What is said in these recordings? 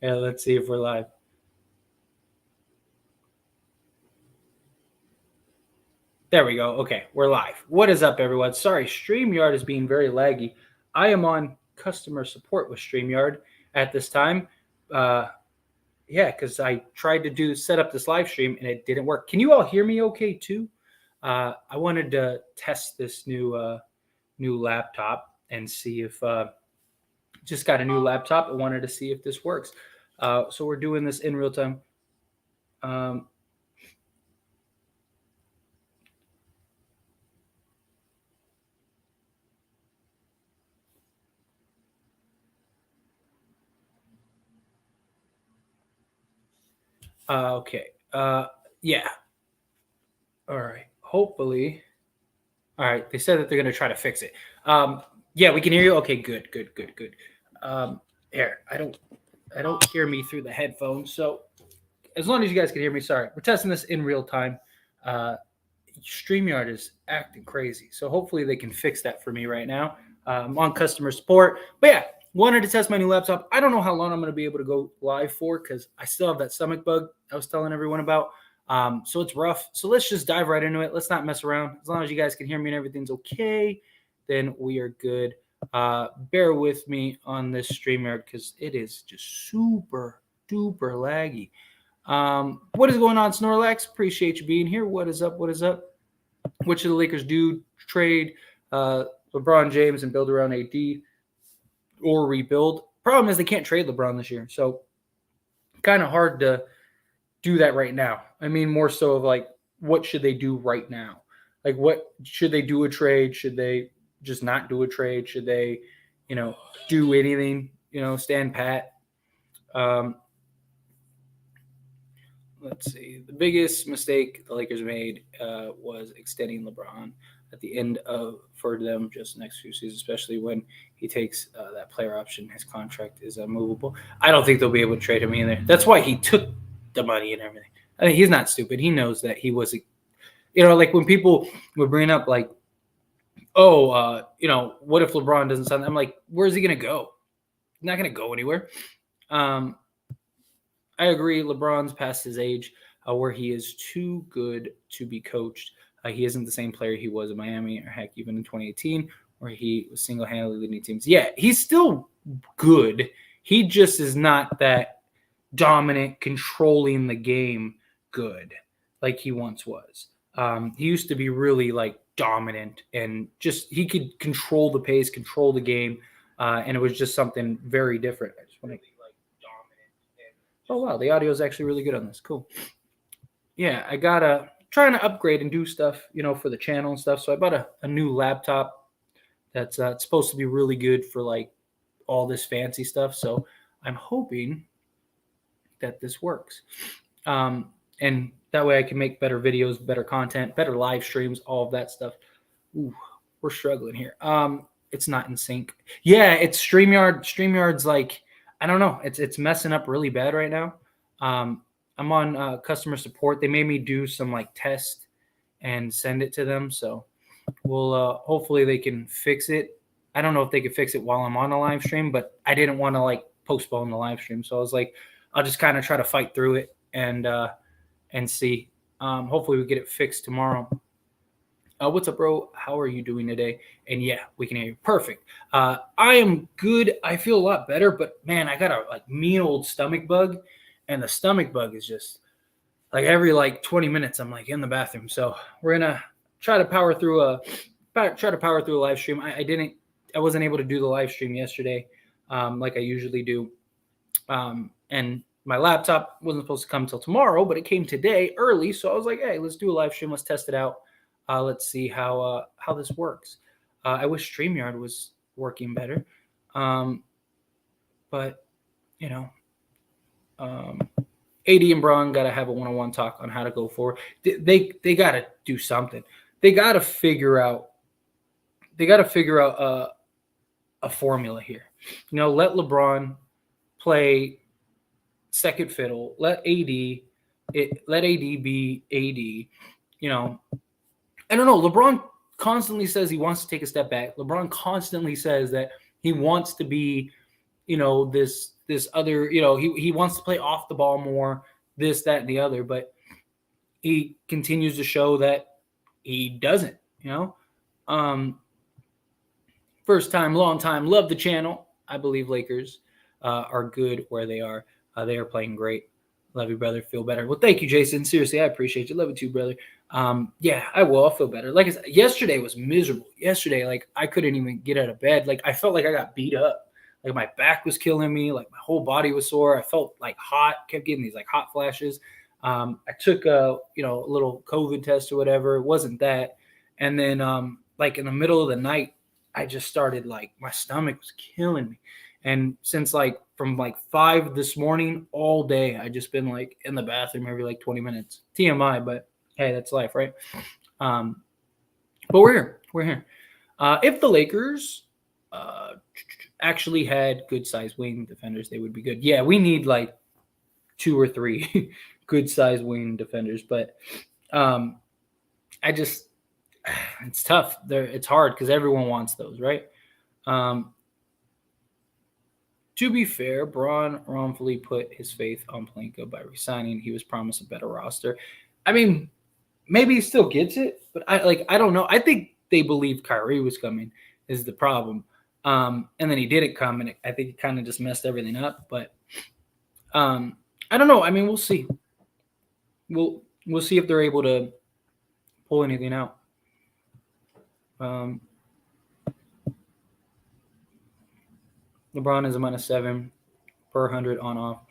Yeah, let's see if we're live. There we go. Okay, we're live. What is up, everyone? Sorry, StreamYard is being very laggy. I am on customer support with StreamYard at this time. Uh, yeah, because I tried to set up this live stream and it didn't work. Can you all hear me okay too? I wanted to test this new laptop and see if just got a new laptop. I wanted to see if this works. So we're doing this in real time. Um, okay. Yeah. All right. Hopefully. All right. They said that they're going to try to fix it. Yeah, we can hear you. Okay. Good. Good. Good. Good. Here. I don't hear me through the headphones. So as long as you guys can hear me, sorry. We're testing this in real time. Uh, StreamYard is acting crazy. So hopefully they can fix that for me right now. I'm on customer support. But yeah, wanted to test my new laptop. I don't know how long I'm going to be able to go live for because I still have that stomach bug I was telling everyone about. So it's rough. So let's just dive right into it. Let's not mess around. As long as you guys can hear me and everything's okay, then we are good. Bear with me on this StreamYard because it is just super duper laggy. What is going on, Snorlax? Appreciate you being here. What is up? What is up? What should the Lakers do? Trade LeBron James and build around AD or rebuild? Problem is they can't trade LeBron this year. So kind of hard to do that right now. I mean, more so of like, what should they do right now? Like, what should they do a trade? Should they just not do a trade? Should they, do anything, stand pat? Let's see. The biggest mistake the Lakers made was extending LeBron at the end for them just next few seasons, especially when he takes that player option. His contract is unmovable. I don't think they'll be able to trade him either. That's why he took the money and everything. I mean, he's not stupid. He knows that he was, like when people would bring up like, oh, what if LeBron doesn't sign? I'm like, where's he going to go? He's not going to go anywhere. I agree. LeBron's past his age where he is too good to be coached. He isn't the same player he was in Miami or heck, even in 2018, where he was single-handedly leading teams. Yeah, he's still good. He just is not that dominant, controlling the game good like he once was. He used to be really like dominant and just he could control the pace, control the game, and it was just something very different. I just want to. Oh wow, the audio is actually really good on this. Cool. Yeah, I gotta trying to upgrade and do stuff, for the channel and stuff. So I bought a new laptop that's it's supposed to be really good for like all this fancy stuff. So I'm hoping that this works, and that way I can make better videos, better content, better live streams, all of that stuff. Ooh, we're struggling here. It's not in sync. Yeah, it's StreamYard. StreamYard's like. I don't know. It's messing up really bad right now. I'm on customer support. They made me do some like test and send it to them. So we'll hopefully they can fix it. I don't know if they could fix it while I'm on a live stream, but I didn't want to like postpone the live stream. So I was like, I'll just kind of try to fight through it and see. Hopefully we get it fixed tomorrow. What's up, bro? How are you doing today? And yeah, we can hear you. Perfect. I am good. I feel a lot better, but man, I got a like mean old stomach bug, and the stomach bug is just like every like 20 minutes I'm like in the bathroom. So we're gonna try to power through a live stream. I wasn't able to do the live stream yesterday, like I usually do, and my laptop wasn't supposed to come until tomorrow, but it came today early. So I was like, hey, let's do a live stream. Let's test it out. Let's see how this works. I wish StreamYard was working better, but AD and Braun got to have a one-on-one talk on how to go forward. They got to do something. They got to figure out. A formula here. Let LeBron play second fiddle. Let AD be AD. I don't know. LeBron constantly says he wants to take a step back. LeBron constantly says that he wants to be, this this other, he wants to play off the ball more, this, that, and the other, but he continues to show that he doesn't, First time, long time, love the channel. I believe Lakers are good where they are. They are playing great. Love you, brother. Feel better. Well, thank you, Jason. Seriously, I appreciate you. Love you too, brother. Yeah, I will. I'll feel better. Like I said, yesterday was miserable. Yesterday, like I couldn't even get out of bed. Like I felt like I got beat up. Like my back was killing me. Like my whole body was sore. I felt like hot. Kept getting these like hot flashes. I took a little COVID test or whatever. It wasn't that. And then like in the middle of the night, I just started like my stomach was killing me. And since like from like 5 this morning all day, I just been like in the bathroom every like 20 minutes. TMI, but hey, that's life, right? But we're here. We're here. If the Lakers actually had good sized wing defenders, they would be good. Yeah, we need like 2 or 3 good sized wing defenders, but it's tough. It's hard because everyone wants those, right? To be fair, Braun wrongfully put his faith on Pelinka by resigning. He was promised a better roster. I mean, maybe he still gets it, but I don't know. I think they believed Kyrie was coming is the problem. And then he didn't come, and I think he kind of just messed everything up. But I don't know. I mean, we'll see. We'll see if they're able to pull anything out. LeBron is a -7 per 100 on off.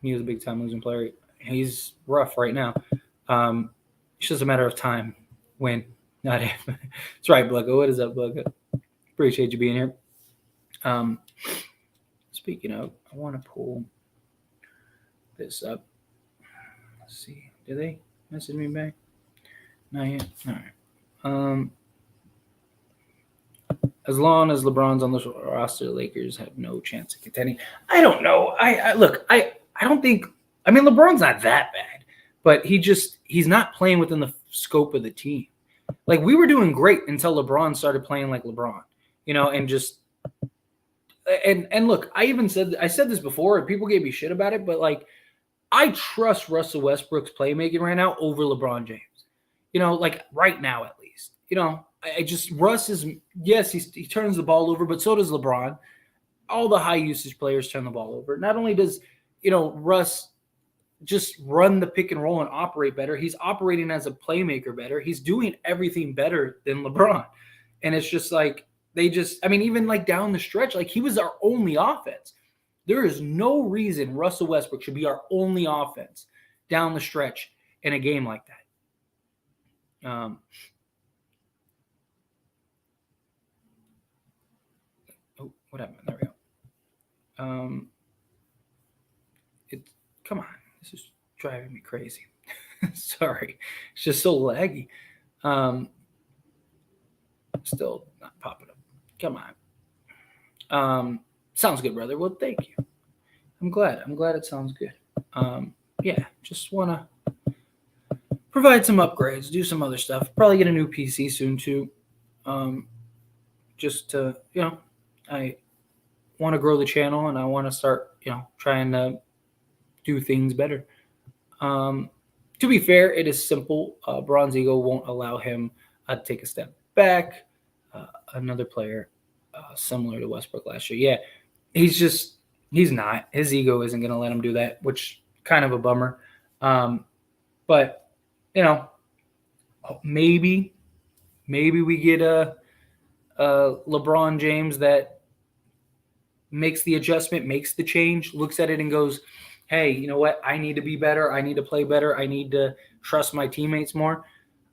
He was a big time losing player. He's rough right now. It's just a matter of time when, not if. That's right, Bluggo. What is up, Bluggo? Appreciate you being here. Speaking of, I want to pull this up. Let's see. Did they message me back? Not yet. All right. As long as LeBron's on the roster, the Lakers have no chance of contending. I don't know. I don't think. I mean, LeBron's not that bad, but he's not playing within the scope of the team. Like we were doing great until LeBron started playing like LeBron, and just and look, I said this before, and people gave me shit about it, but like I trust Russell Westbrook's playmaking right now over LeBron James. Like right now at least. Russ is, yes, he turns the ball over, but so does LeBron. All the high usage players turn the ball over. Not only does, Russ just run the pick and roll and operate better, he's operating as a playmaker better. He's doing everything better than LeBron. And it's just like, even like down the stretch, like he was our only offense. There is no reason Russell Westbrook should be our only offense down the stretch in a game like that. What happened? There we go. Come on. This is driving me crazy. Sorry. It's just so laggy. Still not popping up. Come on. Sounds good, brother. Well, thank you. I'm glad it sounds good. Yeah, just want to provide some upgrades, do some other stuff. Probably get a new PC soon, too. Just to, I want to grow the channel and I want to start, trying to do things better. To be fair, it is simple. Bronze Ego won't allow him to take a step back. Another player similar to Westbrook last year. Yeah, he's not. His ego isn't going to let him do that, which kind of a bummer. But, maybe we get a LeBron James that makes the adjustment, makes the change, looks at it and goes, hey, you know what? I need to be better. I need to play better. I need to trust my teammates more.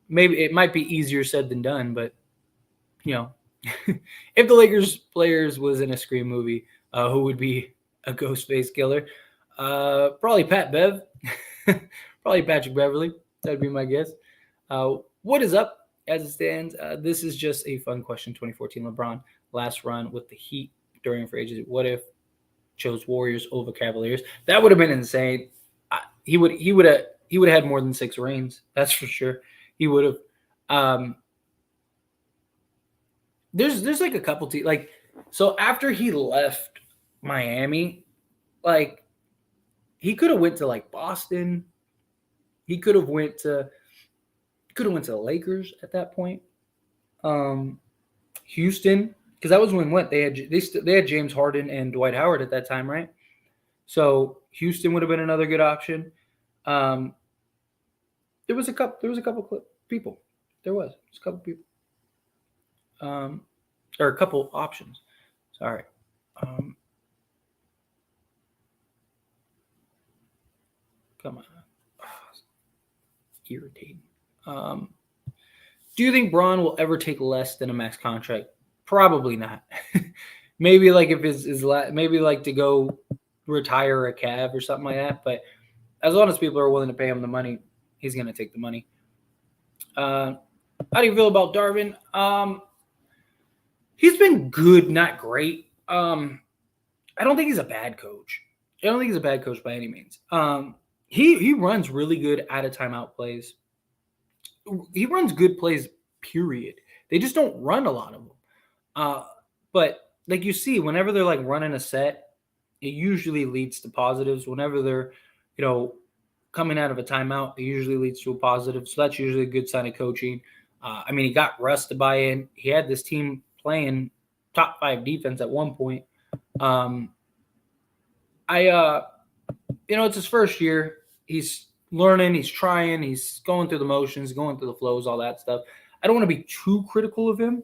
Maybe it might be easier said than done, but, if the Lakers players was in a Scream movie, who would be a ghost face killer? Probably Pat Bev. Probably Patrick Beverly. That'd be my guess. What is up as it stands? This is just a fun question. 2014 LeBron last run with the Heat during free agency. What if chose Warriors over Cavaliers? That would have been insane. He would have had more than 6 rings. That's for sure. He would have. There's like a couple teams, like, so after he left Miami, Like, he could have went to like Boston. He could have went to the Lakers at that point. Houston, because that was when they had James Harden and Dwight Howard at that time, right? So Houston would have been another good option. Um, there was a couple people. There was a couple people, or a couple options. Sorry. Come on. Irritating. Do you think Braun will ever take less than a max contract? Probably not. Maybe like if maybe like to go retire a Cav or something like that. But as long as people are willing to pay him the money, he's going to take the money. How do you feel about Darvin? He's been good, not great. I don't think he's a bad coach. I don't think he's a bad coach by any means. He runs really good out of timeout plays. He runs good plays, period. They just don't run a lot of them. But like you see, whenever they're like running a set, it usually leads to positives. Whenever they're, coming out of a timeout, it usually leads to a positive. So that's usually a good sign of coaching. He got Russ to buy in. He had this team playing top 5 defense at one point. It's his first year. He's learning, he's trying, he's going through the motions, going through the flows, all that stuff. I don't want to be too critical of him.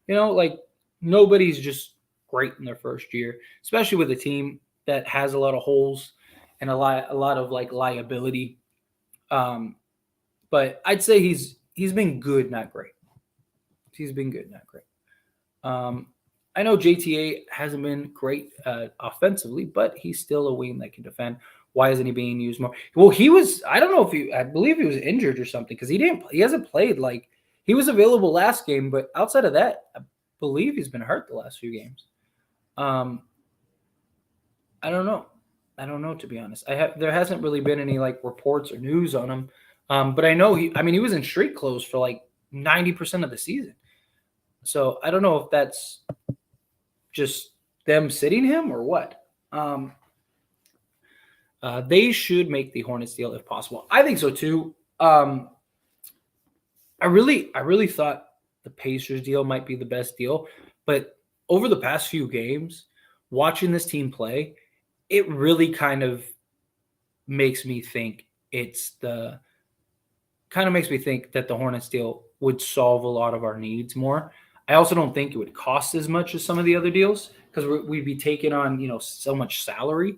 Like nobody's just great in their first year, especially with a team that has a lot of holes and a lot of like liability. But I'd say he's been good, not great. He's been good, not great. I know JTA hasn't been great offensively, but he's still a wing that can defend. Why isn't he being used more? Well, I believe he was injured or something because he hasn't played. Like, he was available last game, but outside of that, I believe he's been hurt the last few games. I don't know. I don't know, to be honest. There hasn't really been any like reports or news on him. But I know he was in street clothes for like 90% of the season. So I don't know if that's just them sitting him or what. They should make the Hornets deal if possible. I think so too. I really thought the Pacers deal might be the best deal, but over the past few games, watching this team play, it really kind of makes me think that the Hornets deal would solve a lot of our needs more. I also don't think it would cost as much as some of the other deals because we'd be taking on, so much salary.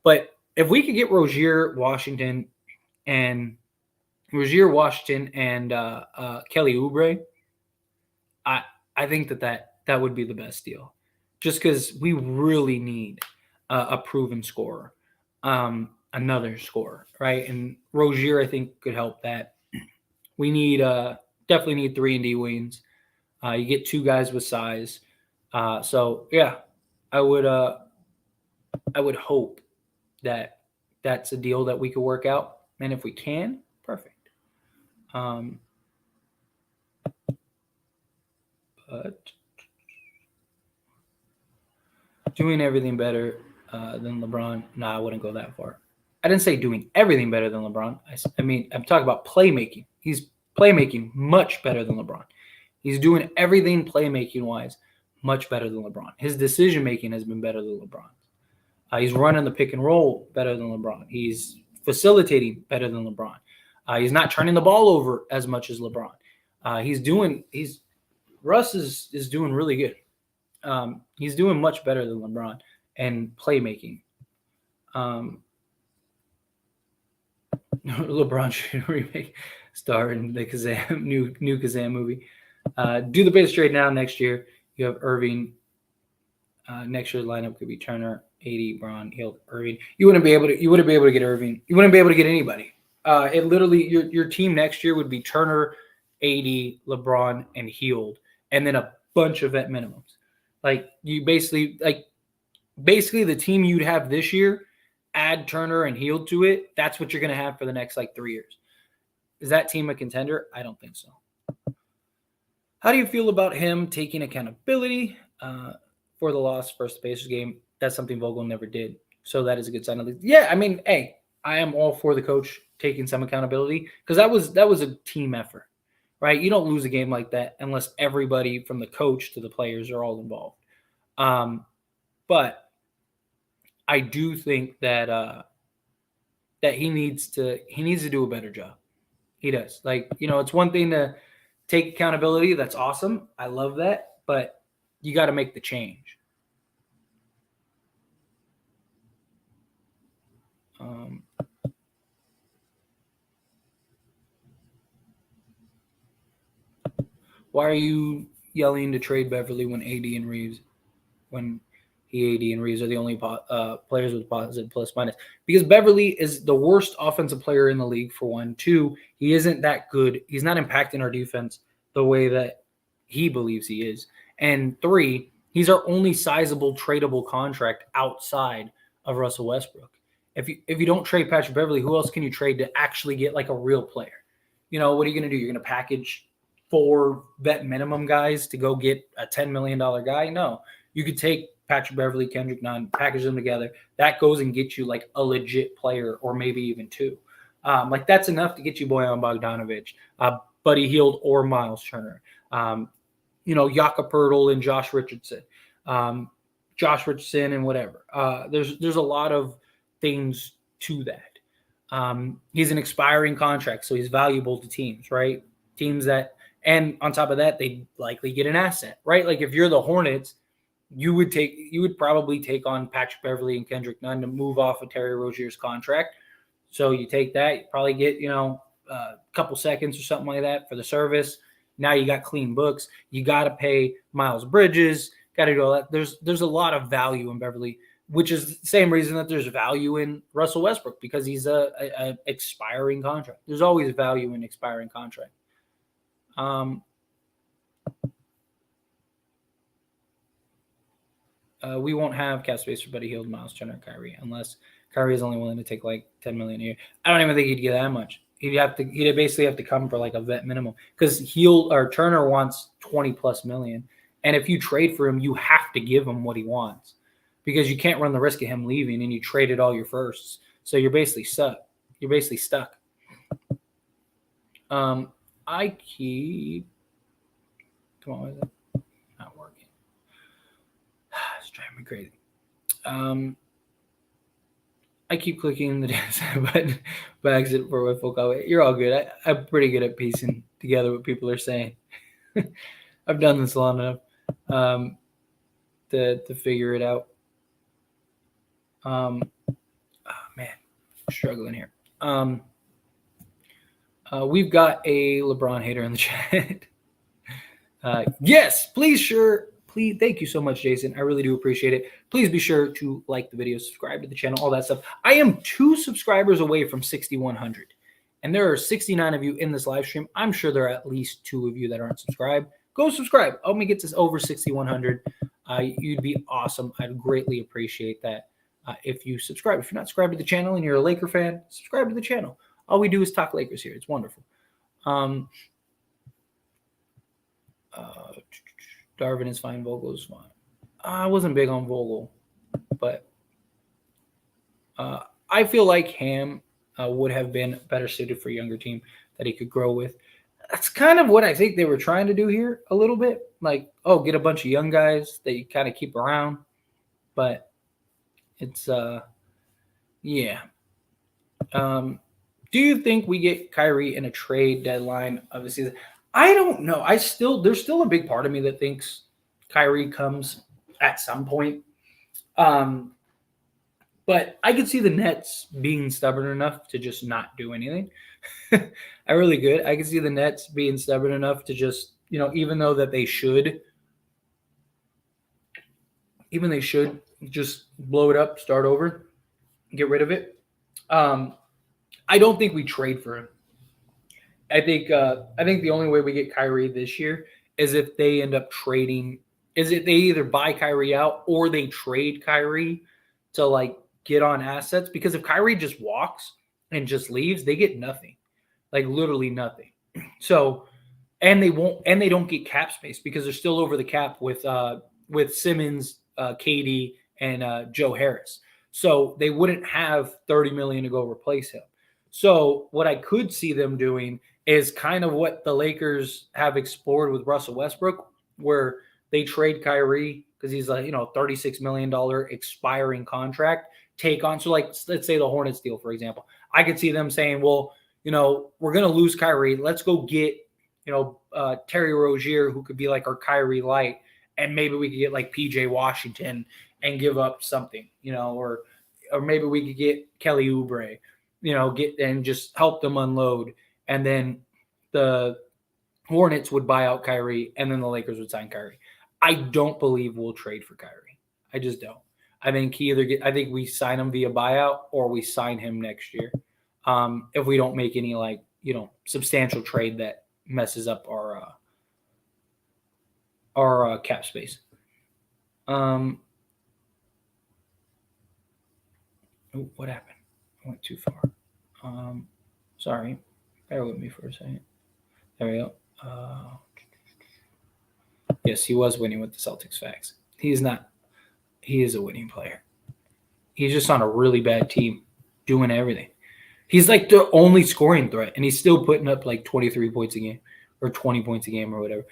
But if we could get Rozier Washington and Kelly Oubre, I think that would be the best deal, just because we really need a proven scorer, another scorer, right? And Rozier, I think, could help that. We definitely need 3-and-D wings. You get 2 guys with size. So yeah, I would hope that that's a deal that we could work out. And if we can, perfect. But doing everything better than LeBron, I wouldn't go that far. I didn't say doing everything better than LeBron. I'm talking about playmaking. He's playmaking much better than LeBron. He's doing everything playmaking-wise much better than LeBron. His decision-making has been better than LeBron. He's running the pick and roll better than LeBron. He's facilitating better than LeBron. He's not turning the ball over as much as LeBron. Russ is doing really good. He's doing much better than LeBron and playmaking. LeBron should remake star in the Kazam new Kazam movie. Do the Pacers trade now. Next year you have Irving. Next year's lineup could be Turner, 80, Braun, Hield, Irving. You wouldn't be able to get Irving. You wouldn't be able to get anybody. It literally your team next year would be Turner, 80, LeBron, and Hield, and then a bunch of vet minimums. Like you basically the team you'd have this year, add Turner and Hield to it. That's what you're going to have for the next 3 years. Is that team a contender? I don't think so. How do you feel about him taking accountability for the loss first Pacers game? That's something Vogel never did. So that is a good sign. At least. Yeah, I mean, hey, I am all for the coach taking some accountability because that was a team effort, right? You don't lose a game like that unless everybody from the coach to the players are all involved. But I do think that that he needs to do a better job. He does. Like, it's one thing to take accountability. That's awesome. I love that. But you got to make the change. Why are you yelling to trade Beverly when AD and Reeves are the only players with positive plus minus? Because Beverly is the worst offensive player in the league, for one. Two, he isn't that good. He's not impacting our defense the way that he believes he is. And three, he's our only sizable tradable contract outside of Russell Westbrook. If you don't trade Patrick Beverly, who else can you trade to actually get like a real player? What are you going to do? You're going to package 4 vet minimum guys to go get a $10 million guy? No. You could take Patrick Beverly, Kendrick Nunn, package them together. That goes and gets you like a legit player or maybe even 2. Like that's enough to get you Bojan Bogdanovic, Buddy Hield or Miles Turner, Jakob Poeltl and Josh Richardson and whatever. There's a lot of things to that. He's an expiring contract, so he's valuable to teams, right? Teams that, and on top of that, they likely get an asset, right? Like if you're the Hornets, you would probably take on Patrick Beverly and Kendrick Nunn to move off of Terry Rozier's contract. So you take that, you probably get, a couple seconds or something like that for the service. Now you got clean books. You got to pay Miles Bridges, got to do all that. There's a lot of value in Beverly, which is the same reason that there's value in Russell Westbrook, because he's a expiring contract. There's always value in expiring contract. We won't have cap space for Buddy Hield, Miles Turner, Kyrie, unless Kyrie is only willing to take like $10 million a year. I don't even think he'd get that much. He'd basically have to come for like a vet minimum, because Hield or Turner wants 20 plus million. And if you trade for him, you have to give him what he wants, because you can't run the risk of him leaving and you traded all your firsts. So you're basically stuck. I keep, come on, is it not working? It's driving me crazy. I keep clicking the data button by accident for my full comment. You're all good. I'm pretty good at piecing together what people are saying. I've done this long enough to figure it out. Oh man, struggling here. We've got a LeBron hater in the chat. Yes, please, thank you so much, Jason. I really do appreciate it. Please be sure to like the video, subscribe to the channel, all that stuff. I am 2 subscribers away from 6,100, and there are 69 of you in this live stream. I'm sure there are at least 2 of you that aren't subscribed. Go subscribe. Help me get this over 6,100. You'd be awesome. I'd greatly appreciate that if you subscribe. If you're not subscribed to the channel and you're a Laker fan, subscribe to the channel. All we do is talk Lakers here. It's wonderful. Darvin is fine. Vogel is fine. I wasn't big on Vogel, but I feel like Ham would have been better suited for a younger team that he could grow with. That's kind of what I think they were trying to do here a little bit. Like, get a bunch of young guys that you kind of keep around. But it's, yeah. Do you think we get Kyrie in a trade deadline of the season? I don't know. There's still a big part of me that thinks Kyrie comes at some point. But I could see the Nets being stubborn enough to just not do anything. I really could. I could see the Nets being stubborn enough to just, even though that they should just blow it up, start over, get rid of it. I don't think we trade for him. I think the only way we get Kyrie this year is if they end up trading. Is it they either buy Kyrie out or they trade Kyrie to like get on assets? Because if Kyrie just walks and just leaves, they get nothing, like literally nothing. So, and they don't get cap space because they're still over the cap with Simmons, KD, and Joe Harris. So they wouldn't have $30 million to go replace him. So what I could see them doing is kind of what the Lakers have explored with Russell Westbrook, where they trade Kyrie because he's a $36 million expiring contract. Take on, so like let's say the Hornets deal, for example. I could see them saying, well, we're gonna lose Kyrie. Let's go get Terry Rozier, who could be like our Kyrie light, and maybe we could get like PJ Washington and give up something, or maybe we could get Kelly Oubre, get and just help them unload, and then the Hornets would buy out Kyrie, and then the Lakers would sign Kyrie. I don't believe we'll trade for Kyrie. I just don't. I think I think we sign him via buyout or we sign him next year. If we don't make any substantial trade that messes up our cap space. What happened? I went too far. Sorry. Bear with me for a second. There we go. Yes, he was winning with the Celtics. Facts. He's not. He is a winning player. He's just on a really bad team doing everything. He's like the only scoring threat, and he's still putting up like 23 points a game or 20 points a game or whatever.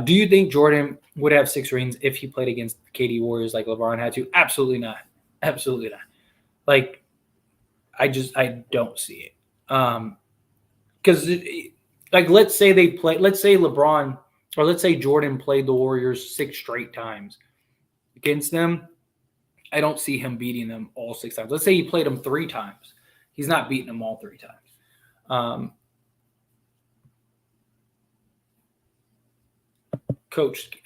Do you think Jordan would have 6 rings if he played against the KD Warriors like LeBron had to? Absolutely not. Absolutely not. Like, I don't see it. Because let's say LeBron or let's say Jordan played the Warriors 6 straight times against them. I don't see him beating them all 6 times. Let's say he played them 3 times. He's not beating them all 3 times. Coach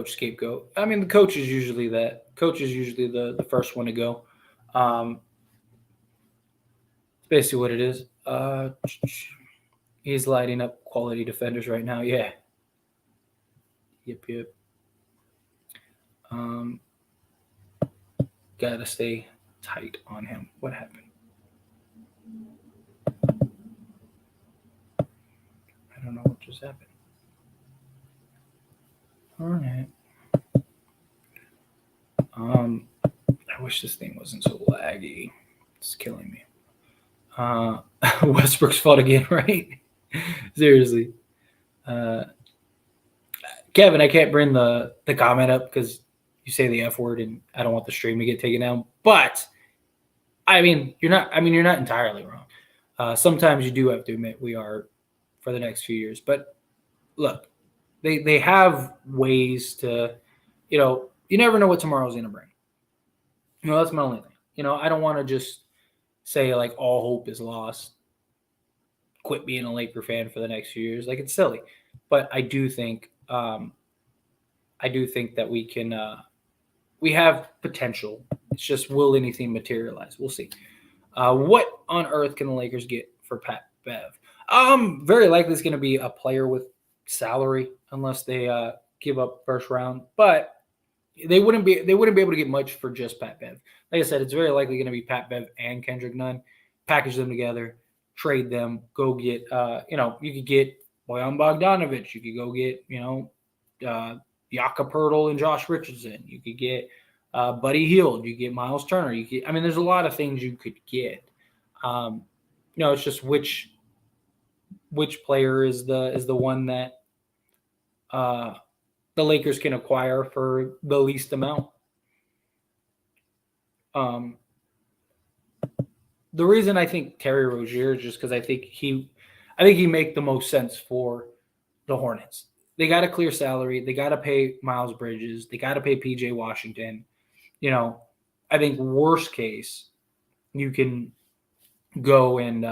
scapegoat. I mean, the coach is usually that. Coach is usually the first one to go. It's basically what it is. He's lighting up quality defenders right now. Yeah. Yep. Gotta stay tight on him. What happened? I don't know what just happened. All right. I wish this thing wasn't so laggy. It's killing me. Westbrook's fault again, right? Seriously. Kevin, I can't bring the comment up because you say the F word and I don't want the stream to get taken down. But I mean, you're not entirely wrong. Sometimes you do have to admit we are for the next few years. But look, they have ways to, you never know what tomorrow's going to bring. That's my only thing. I don't want to just say like all hope is lost. Quit being a Laker fan for the next few years. Like, it's silly. But I do think that we can we have potential. It's just, will anything materialize? We'll see. What on earth can the Lakers get for Pat Bev? Very likely it's going to be a player with salary unless they give up first round. But they wouldn't be able to get much for just Pat Bev. Like I said, it's very likely going to be Pat Bev and Kendrick Nunn. Package them together, trade them, go get you could get Bojan Bogdanovic. You could go get Jakob Poeltl and Josh Richardson. You could get Buddy Hield. You get Miles Turner. There's a lot of things you could get. It's just which player is the one that the Lakers can acquire for the least amount. The reason I think Terry Rozier is just because I think he make the most sense for the Hornets. They got to clear salary. They got to pay Miles Bridges. They got to pay PJ Washington. I think worst case, you can go and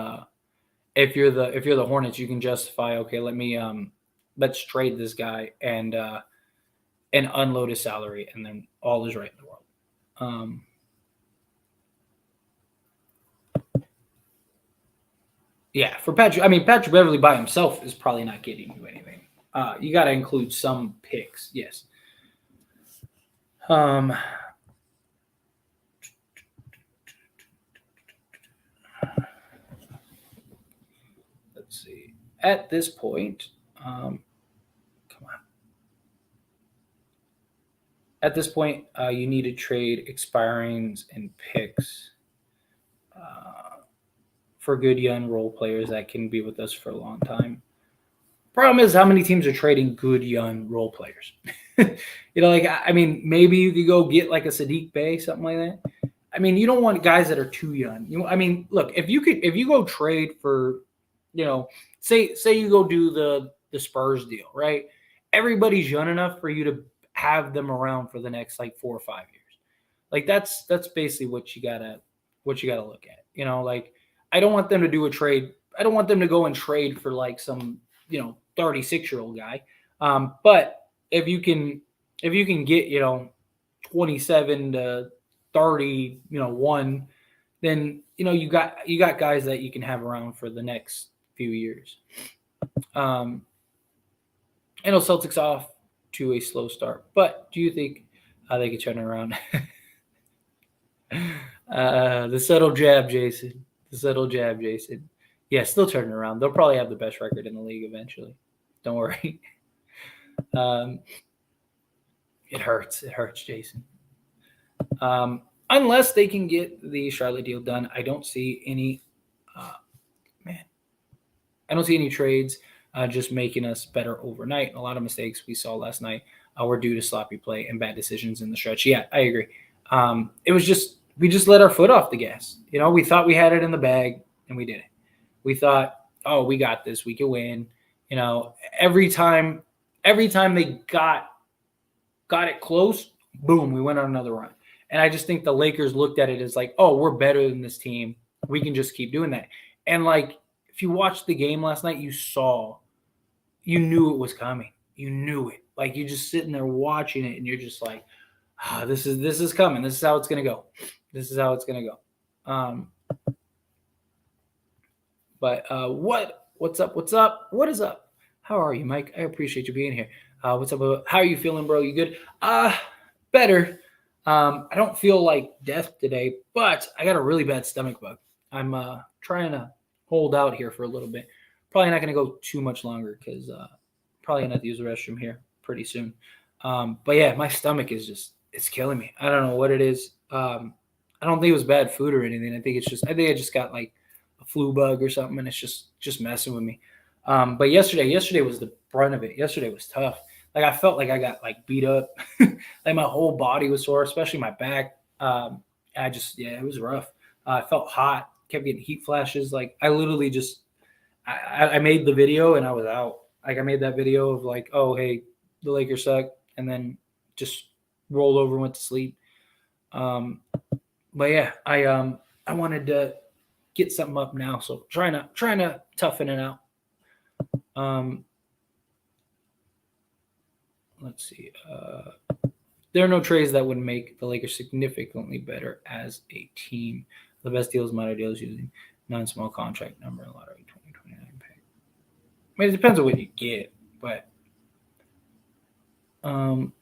if you're the Hornets, you can justify, okay, let's trade this guy and unload his salary, and then all is right in the world. Yeah, for Patrick Beverley by himself is probably not getting you anything. You got to include some picks, yes. Let's see. At this point, come on. At this point, you need to trade expirings and picks for good young role players that can be with us for a long time. Problem is, how many teams are trading good young role players? I mean, maybe you could go get like a Sadiq Bey, something like that. I mean, you don't want guys that are too young. I mean, look, if you go trade for, say you go do the Spurs deal, right? Everybody's young enough for you to have them around for the next like 4 or 5 years. Like that's basically what you gotta look at. Like I don't want them to do a trade. I don't want them to go and trade for like some 36-year-old guy. But if you can get 27 to 31, then you got guys that you can have around for the next few years. Celtics off to a slow start, but do you think they could turn around? The subtle jab, Jason. The subtle jab, Jason. Yeah, still turning around. They'll probably have the best record in the league eventually. Don't worry. It hurts. It hurts, Jason. Unless they can get the Charlotte deal done, I don't see any. I don't see any trades just making us better overnight. A lot of mistakes we saw last night were due to sloppy play and bad decisions in the stretch. Yeah, I agree. It was just we just let our foot off the gas. We thought we had it in the bag, and we didn't. We thought, oh, we got this. We could win. Every time they got it close, boom, we went on another run. And I just think the Lakers looked at it as like, oh, we're better than this team. We can just keep doing that. And like, if you watched the game last night, you knew it was coming. You knew it. Like you're just sitting there watching it, and you're just like, this is coming. This is how it's gonna go. This is how it's gonna go. But what's up? What's up? What is up? How are you, Mike? I appreciate you being here. What's up? How are you feeling, bro? You good? Better. I don't feel like death today, but I got a really bad stomach bug. I'm trying to hold out here for a little bit. Probably not going to go too much longer because probably going to have to use the restroom here pretty soon. But yeah, my stomach is it's killing me. I don't know what it is. I don't think it was bad food or anything. I think I just got like a flu bug or something, and it's just messing with me. But yesterday was the brunt of it. Yesterday was tough. Like I felt like I got like beat up. Like my whole body was sore, especially my back. It was rough. I felt hot, kept getting heat flashes. Like I literally I made the video and I was out. Like I made that video of like, oh, hey, the Lakers suck. And then just rolled over and went to sleep. But yeah, I wanted to get something up now. So trying to toughen it out. Let's see. There are no trades that would make the Lakers significantly better as a team. The best deals, minor deals, using non-small contract number, lottery 2029 pay. I mean, it depends on what you get, but Ham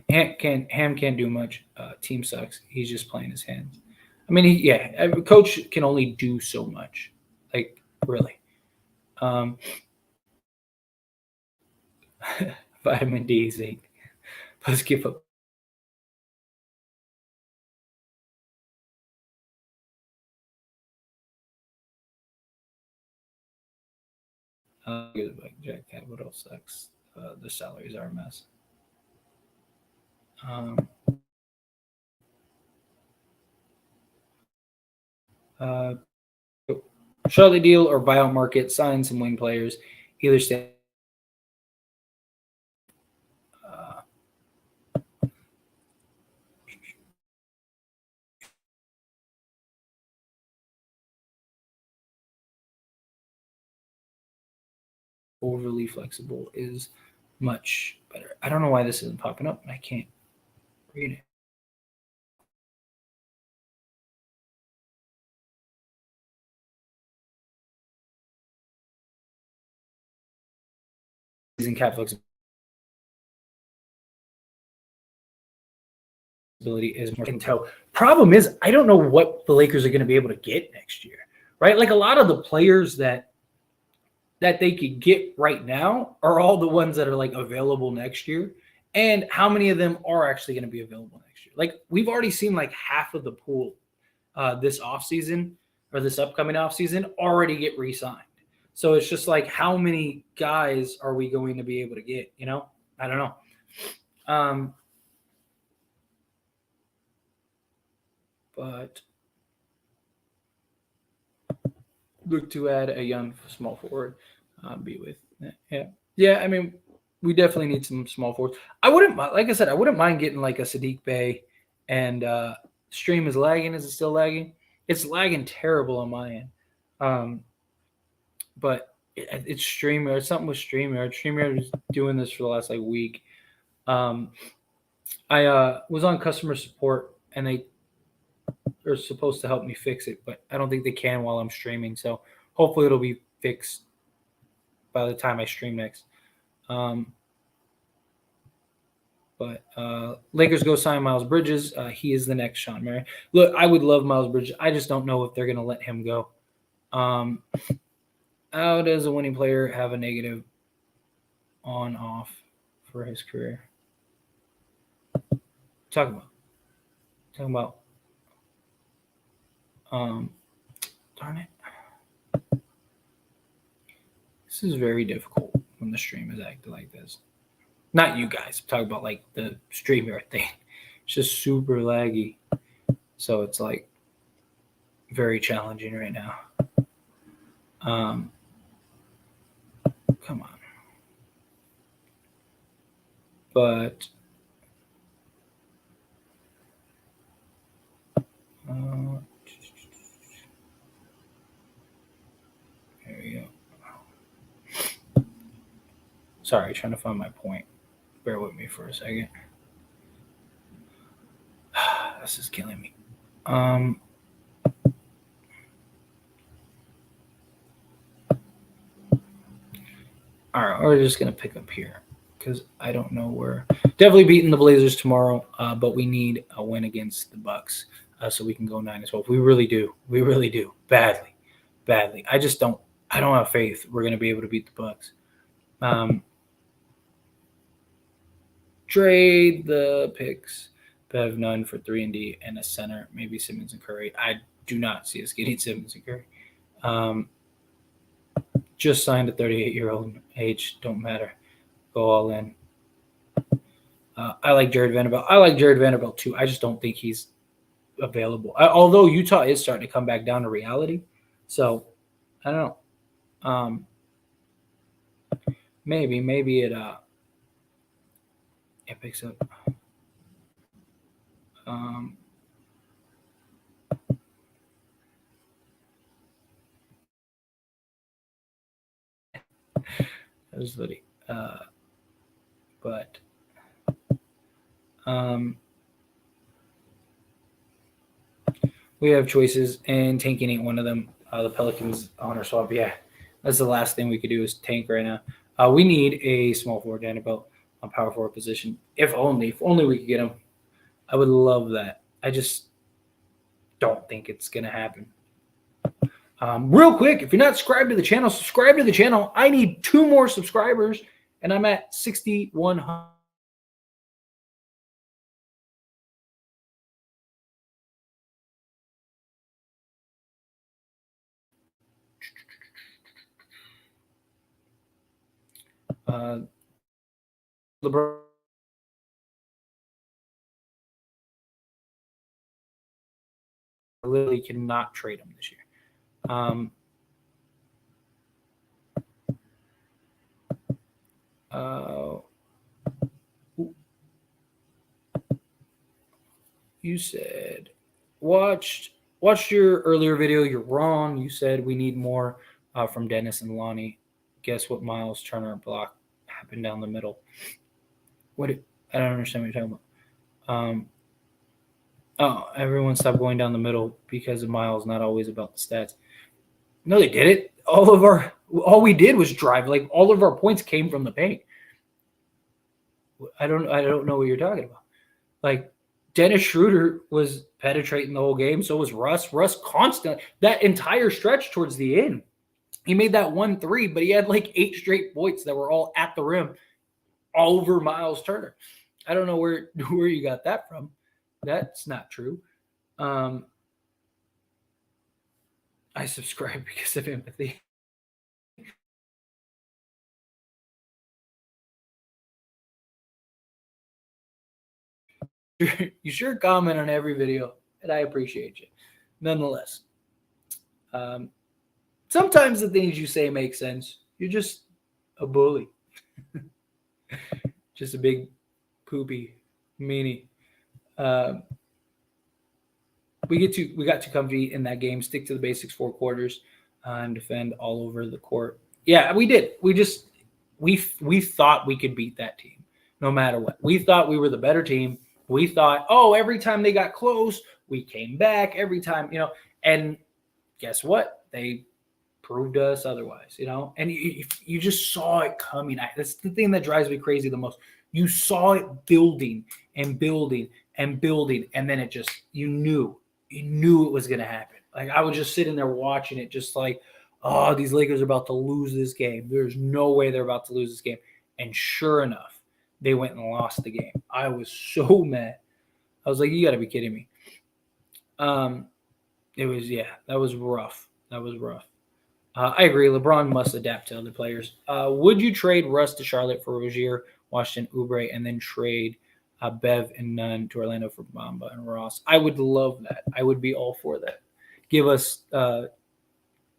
can't do much. Team sucks. He's just playing his hands. I mean, a coach can only do so much. Like, really. Vitamin D, zinc. Let's give up. Jack Cat, what else sucks? The salaries are a mess. Charlotte deal or buyout market, sign some wing players. Either stay. Overly flexible is much better. I don't know why this isn't popping up. I can't read it. Using cap flexibility is more intel. Problem is, I don't know what the Lakers are going to be able to get next year, right? Like a lot of the players that they could get right now are all the ones that are like available next year. And how many of them are actually going to be available next year? Like, we've already seen like half of the pool this offseason or this upcoming offseason already get re-signed. So it's just like, how many guys are we going to be able to get? You know, I don't know. But look to add a young small forward. Be with yeah. I mean, we definitely need some small forwards. I wouldn't, like I said, I wouldn't mind getting like a Sadiq Bey. And stream is lagging. Is it still lagging? It's lagging terrible on my end. But it's StreamYard. It's something with StreamYard. StreamYard is doing this for the last like week. I was on customer support, and they are supposed to help me fix it, but I don't think they can while I'm streaming. So hopefully it'll be fixed by the time I stream next. But Lakers go sign Miles Bridges. He is the next Sean Marion. Look, I would love Miles Bridges. I just don't know if they're going to let him go. How does a winning player have a negative on-off for his career? Talking about. Darn it. This is very difficult when the stream is acting like this. Not you guys. I'm talking about like the StreamYard thing. It's just super laggy. So it's like very challenging right now. Come on. But there we go. Sorry, trying to find my point. Bear with me for a second. This is killing me. All right, we're just going to pick up here because I don't know where. Definitely beating the Blazers tomorrow, but we need a win against the Bucks so we can go 9-12. We really do. We really do. Badly. I just don't. I don't have faith we're going to be able to beat the Bucks. Trade the picks. Bev none for 3 and D and a center, maybe Simmons and Curry. I do not see us getting Simmons and Curry. Just signed a 38-year-old age. Don't matter. Go all in. I like Jared Vanderbilt. I like Jared Vanderbilt too. I just don't think he's available. Although Utah is starting to come back down to reality. So, I don't know. Maybe it picks up. That was funny. But we have choices, and tanking ain't one of them. The Pelicans honor swap. Yeah, that's the last thing we could do is tank right now. We need a small forward, Vanderbilt, on power forward position. If only we could get him. I would love that. I just don't think it's going to happen. Real quick, if you're not subscribed to the channel, subscribe to the channel. I need 2 more subscribers, and I'm at 6,100. LeBron literally cannot trade him this year. You said watched your earlier video. You're wrong. You said we need more from Dennis and Lonnie. Guess what? Miles Turner block happened down the middle. I don't understand what you're talking about. Everyone stopped going down the middle because of Miles. Not always about the stats. No, they did it. All we did was drive. Like, all of our points came from the paint. I don't know what you're talking about. Like, Dennis Schroeder was penetrating the whole game. So was Russ. Russ constant that entire stretch towards the end. He made that 1-3, but he had like 8 straight points that were all at the rim, all over Miles Turner. I don't know where you got that from. That's not true. Um, I subscribe because of empathy. You sure comment on every video, and I appreciate you. Nonetheless, um, sometimes the things you say make sense. You're just a bully, just a big poopy meanie. Um, we got too comfy in that game. Stick to the basics, 4 quarters, and defend all over the court. Yeah, we did. We thought we could beat that team, no matter what. We thought we were the better team. We thought, oh, every time they got close, we came back. Every time, and guess what? They proved to us otherwise, And you just saw it coming. That's the thing that drives me crazy the most. You saw it building and building and building, and then you knew it was going to happen. Like I was just sitting there watching it, just like, oh, these Lakers are about to lose this game. There's no way they're about to lose this game. And sure enough, they went and lost the game. I was so mad. I was like, you got to be kidding me. It was, that was rough. That was rough. I agree. LeBron must adapt to other players. Would you trade Russ to Charlotte for Rozier, Washington, Oubre, and then trade Bev and Nunn to Orlando for Bamba and Ross? I would love that. I would be all for that. Give us a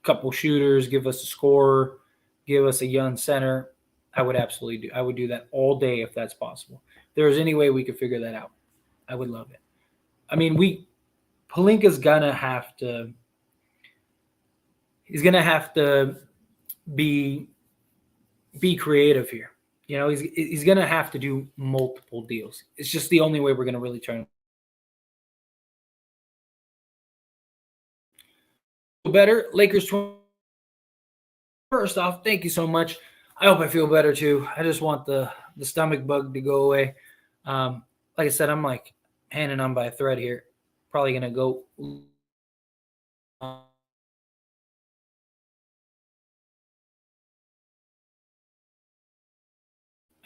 couple shooters, give us a scorer, give us a young center. I would absolutely do. I would do that all day if that's possible. If there's any way we could figure that out, I would love it. I mean, Pelinka's gonna have to. He's gonna have to be creative here. He's gonna have to do multiple deals. It's just the only way we're gonna really turn better. Lakers 20. First off, thank you so much. I hope I feel better too. I just want the stomach bug to go away. Like I said, I'm like hanging on by a thread here. Probably gonna go.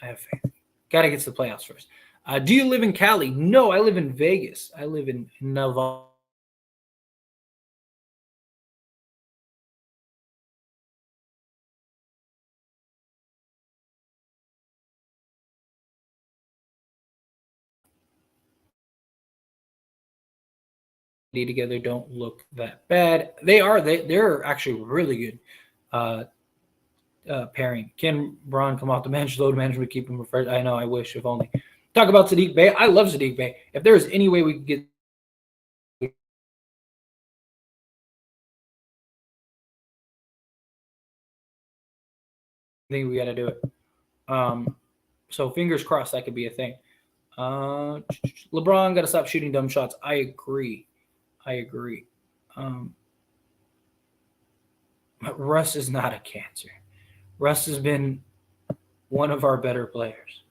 I have faith. Got to get to the playoffs first. Do you live in Cali? No, I live in Vegas. I live in Nevada. Together don't look that bad. They're actually really good pairing. Can Braun come off the bench? Load management, keep him refreshed. I know. I wish, if only. Talk about Sadiq Bey. I love Sadiq Bey. If there is any way we could get, I think we got to do it. So fingers crossed that could be a thing. LeBron got to stop shooting dumb shots. I agree. Russ is not a cancer. Russ has been one of our better players.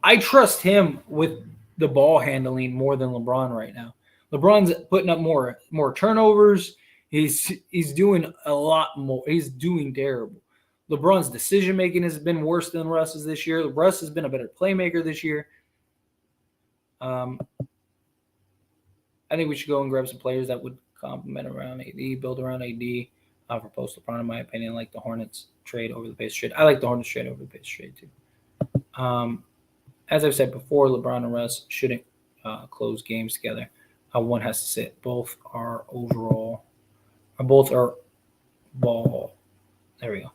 I trust him with the ball handling more than LeBron right now. LeBron's putting up more turnovers. He's doing a lot more. He's doing terrible. LeBron's decision making has been worse than Russ's this year. Russ has been a better playmaker this year. I think we should go and grab some players that would complement around AD, build around AD. For post LeBron, in my opinion, like the Hornets trade over the Pacers trade. I like the Hornets trade over the Pacers trade too. As I've said before, LeBron and Russ shouldn't close games together. One has to sit. Both are ball. There we go.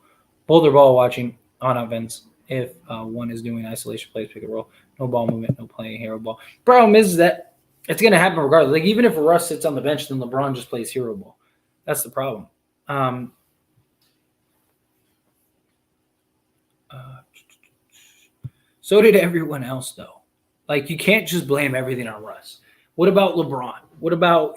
Both are ball watching on offense. If one is doing isolation plays, pick and roll, no ball movement, no playing hero ball. Problem is that it's going to happen regardless. Like even if Russ sits on the bench, then LeBron just plays hero ball. That's the problem. So did everyone else, though. Like you can't just blame everything on Russ. What about LeBron? What about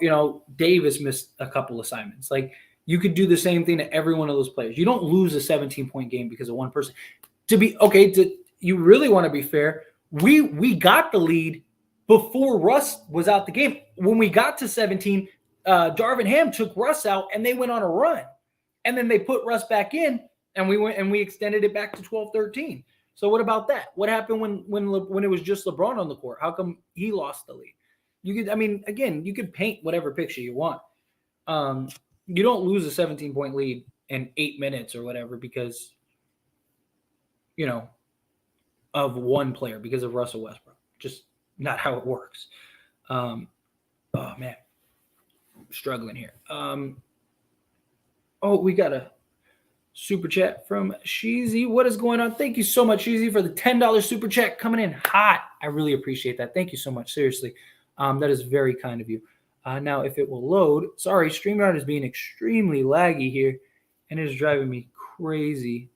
Davis missed a couple assignments? Like you could do the same thing to every one of those players. You don't lose a 17-point game because of one person. You really want to be fair. We got the lead before Russ was out the game. When we got to 17, Darvin Ham took Russ out and they went on a run. And then they put Russ back in and we extended it back to 12-13. So what about that? What happened when it was just LeBron on the court? How come he lost the lead? Again, you could paint whatever picture you want. You don't lose a 17-point lead in 8 minutes or whatever because, of one player, because of Russell Westbrook. Just not how it works. Oh man, I'm struggling here. We got a super chat from Sheezy. What is going on? Thank you so much, Sheezy, for the $10 super chat coming in hot. I really appreciate that. Thank you so much. Seriously. That is very kind of you. Now, if it will load, sorry, StreamYard is being extremely laggy here, and it is driving me crazy.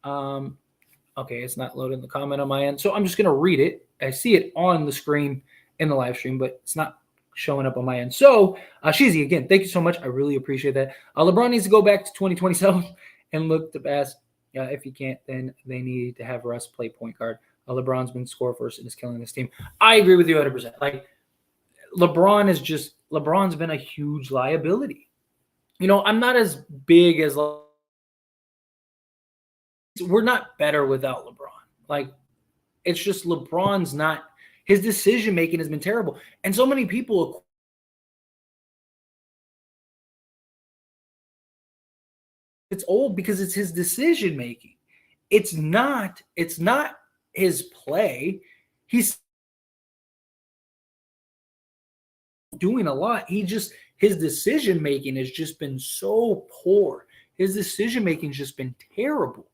Okay, it's not loading the comment on my end, so I'm just going to read it. I see it on the screen in the live stream, but it's not showing up on my end. So, Sheezy, again, thank you so much. I really appreciate that. LeBron needs to go back to 2027 and look to pass. If he can't, then they need to have Russ play point guard. LeBron's been score first and is killing this team. I agree with you 100%. Like, LeBron's been a huge liability. I'm not as big as we're not better without LeBron. Like, it's just LeBron's not, his decision making has been terrible. And so many people, it's old because it's his decision making. It's not his play. He's doing a lot. His decision making has just been so poor. His decision making has just been terrible.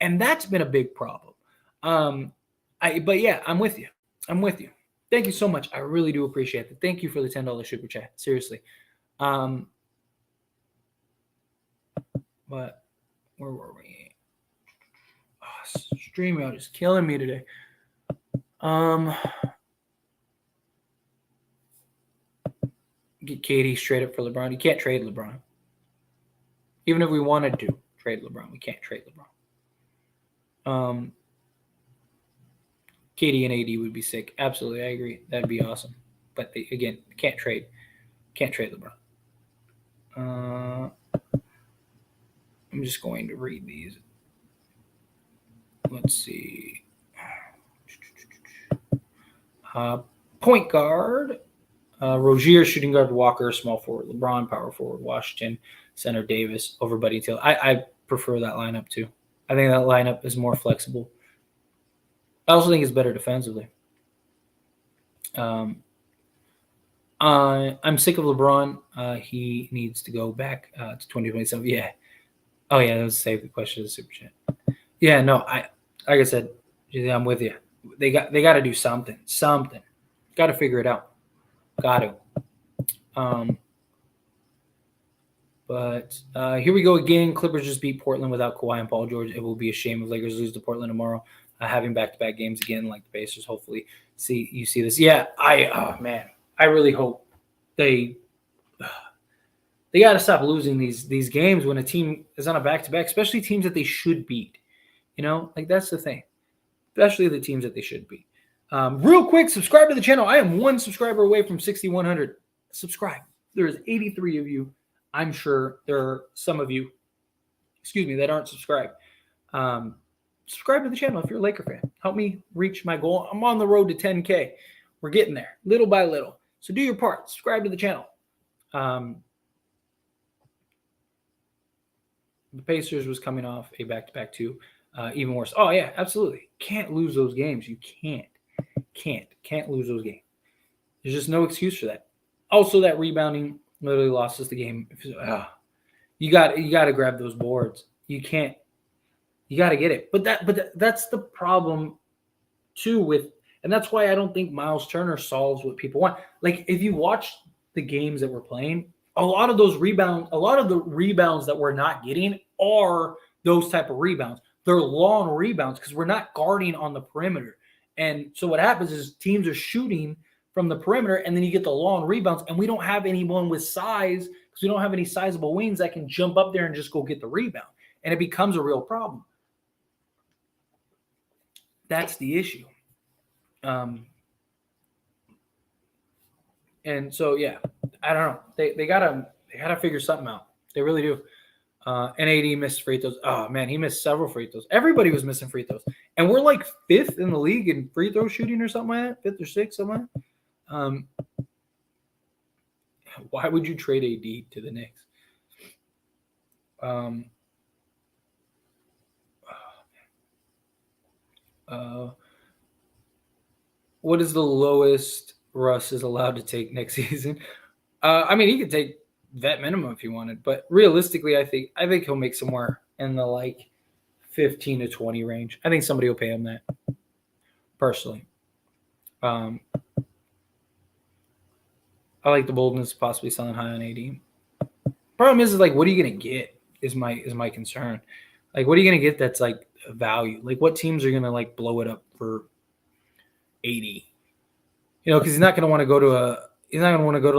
And that's been a big problem. But yeah, I'm with you. Thank you so much. I really do appreciate it. Thank you for the $10 super chat. Seriously. But where were we? StreamYard is killing me today. Get KD straight up for LeBron. You can't trade LeBron. Even if we wanted to trade LeBron, we can't trade LeBron. KD and AD would be sick. Absolutely, I agree. That'd be awesome. But again, can't trade LeBron. I'm just going to read these. Let's see. Point guard. Rozier, shooting guard. Walker, small forward. LeBron, power forward. Washington, center. Davis, over Buddy Hield. I prefer that lineup too. I think that lineup is more flexible. I also think it's better defensively. I'm sick of LeBron. He needs to go back to 2027. Yeah. Oh yeah, that was a save question of the super chat. Yeah, no, like I said, I'm with you. They got to do something. Got to figure it out. Got to. But here we go again. Clippers just beat Portland without Kawhi and Paul George. It will be a shame if Lakers lose to Portland tomorrow. Having back-to-back games again, like the Pacers. Hopefully, you see this. Yeah, I really hope they got to stop losing these games when a team is on a back-to-back, especially teams that they should beat. That's the thing, especially the teams that they should beat. Real quick, subscribe to the channel. I am one subscriber away from 6,100. Subscribe. There's 83 of you. I'm sure there are some of you, that aren't subscribed. Subscribe to the channel if you're a Laker fan. Help me reach my goal. I'm on the road to 10K. We're getting there little by little. So do your part. Subscribe to the channel. The Pacers was coming off a back-to-back too. Even worse. Oh, yeah, absolutely. Can't lose those games. You can't lose those games. There's just no excuse for that. Also, that rebounding literally lost us the game. You got to grab those boards. You can't. You got to get it. But that's the problem too and that's why I don't think Miles Turner solves what people want. Like, if you watch the games that we're playing, a lot of the rebounds that we're not getting are those type of rebounds. They're long rebounds because we're not guarding on the perimeter. And so what happens is teams are shooting from the perimeter, and then you get the long rebounds, and we don't have anyone with size because we don't have any sizable wings that can jump up there and just go get the rebound. And it becomes a real problem. That's the issue. And so, yeah, I don't know. They gotta figure something out. They really do. And AD missed free throws. Oh, man, he missed several free throws. Everybody was missing free throws. And we're like 5th in the league in free throw shooting or something like that, 5th or 6th, something like that. Why would you trade AD to the Knicks? What is the lowest Russ is allowed to take next season? I mean, he could take vet minimum if he wanted, but realistically, I think he'll make somewhere in the like 15 to 20 range. I think somebody will pay him that. Personally, I like the boldness of possibly selling high on AD. Problem is like, what are you gonna get? Is my concern. Like, what are you gonna get that's like value? Like, what teams are gonna like blow it up for 80? You know, because he's not gonna want to go to